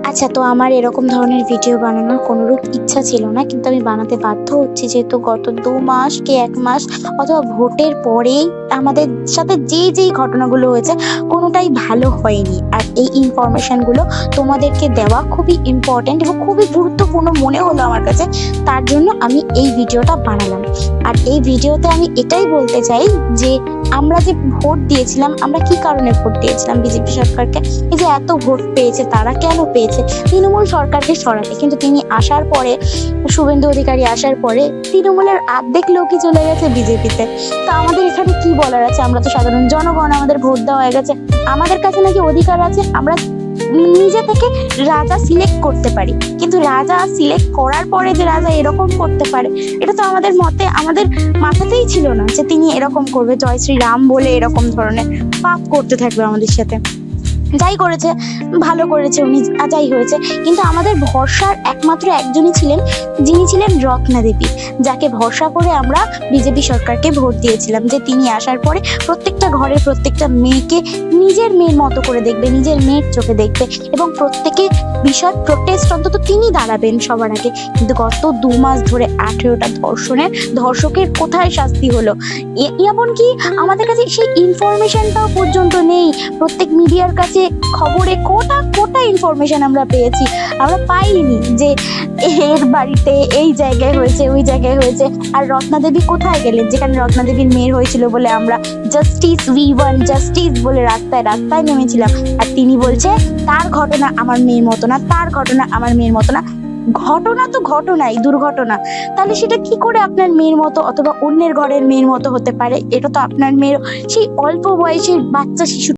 আচ্ছা, তো আমার এরকম ধরনের ভিডিও বানানোর কোনরূপ ইচ্ছা ছিল না। কিন্তু আমি বানাতে বাধ্য হচ্ছি যেহেতু গত ২ মাস কি ১ মাস অথবা ভোটের পরেই আমাদের সাথে যেই ঘটনাগুলো হয়েছে কোনটাই ভালো হয়নি। আর এই ইনফরমেশন গুলো তোমাদেরকে দেওয়া খুবই ইম্পোর্টেন্ট এবং খুবই গুরুত্বপূর্ণ মনে হলো আমার কাছে। তার জন্য আমি এই ভিডিওটা বানালাম। আর এই ভিডিওতে আমি এটাই বলতে চাই যে আমরা যে ভোট দিয়েছিলাম, আমরা কি কারণে ভোট দিয়েছিলাম বিজেপি সরকারকে? এই যে এত ভোট পেয়েছে তারা কেন পেয়েছে? তৃণমূল সরকারকে সরাতে। কিন্তু তিনি আসার পরে, শুভেন্দু অধিকারী আসার পরে তৃণমূলের অর্ধেক লোকই চলে গেছে বিজেপিতে। তো আমাদের এখানে কি বলার আছে? আমরা তো সাধারণ জনগণ, আমাদের ভোট দেওয়া হয়ে গেছে। আমাদের কাছে নাকি অধিকার আছে আমরা নিজে থেকে রাজা সিলেক্ট করতে পারি। কিন্তু রাজা সিলেক্ট করার পরে যে রাজা এরকম করতে পারে, এটা তো আমাদের মতে, আমাদের মাথাতেই ছিল না যে তিনি এরকম করবে। জয় শ্রীরাম বলে এরকম ধরনের পাপ করতে থাকবে আমাদের সাথে। যাই করেছে ভালো করেছে উনি, যাই হয়েছে। কিন্তু আমাদের ভরসার একমাত্র একজনই ছিলেন, যিনি ছিলেন রত্না দেবী, যাকে ভরসা করে আমরা বিজেপি সরকারকে ভোট দিয়েছিলাম যে তিনি আসার পরে প্রত্যেকটা ঘরের প্রত্যেকটা মেয়েকে নিজের মেয়ের মতো করে দেখবে, নিজের মেয়ের চোখে দেখবে এবং প্রত্যেকে বিষয় প্রোটেস্ট অন্তত তিনি দাঁড়াবেন সবার আগে। কিন্তু গত ২ মাস ধরে ১৮টা ধর্ষকের কোথায় শাস্তি হলো? এমনকি আমাদের কাছে সেই ইনফরমেশনটাও পর্যন্ত নেই। প্রত্যেক মিডিয়ার কাছে খবরে কোটা ইনফরমেশন আমরা পেয়েছি, আমরা পাইনি যে এর বাড়িতে এই জায়গায় হয়েছে, ওই জায়গায় হয়েছে। আর রত্না দেবী কোথায় গেলেন? যেখানে রত্না দেবীর মেয়ের হয়েছিল বলে আমরা জাস্টিস উই ওয়ান্ট জাস্টিস বলে রাস্তায় নেমেছিলাম। আর তিনি বলছে তার ঘটনা আমার মেয়ের মতো না, তার ঘটনা আমার মেয়ের মতো না। ঘটনা তো ঘটনাই, দুর্ঘটনা। তাহলে সেটা কি করে আপনার মেয়ের মতো অথবা অন্যের ঘরের মেয়ের মতো হতে পারে? এটা তো আপনার মেয়ের সেই অল্প বয়সের বাচ্চা শিশু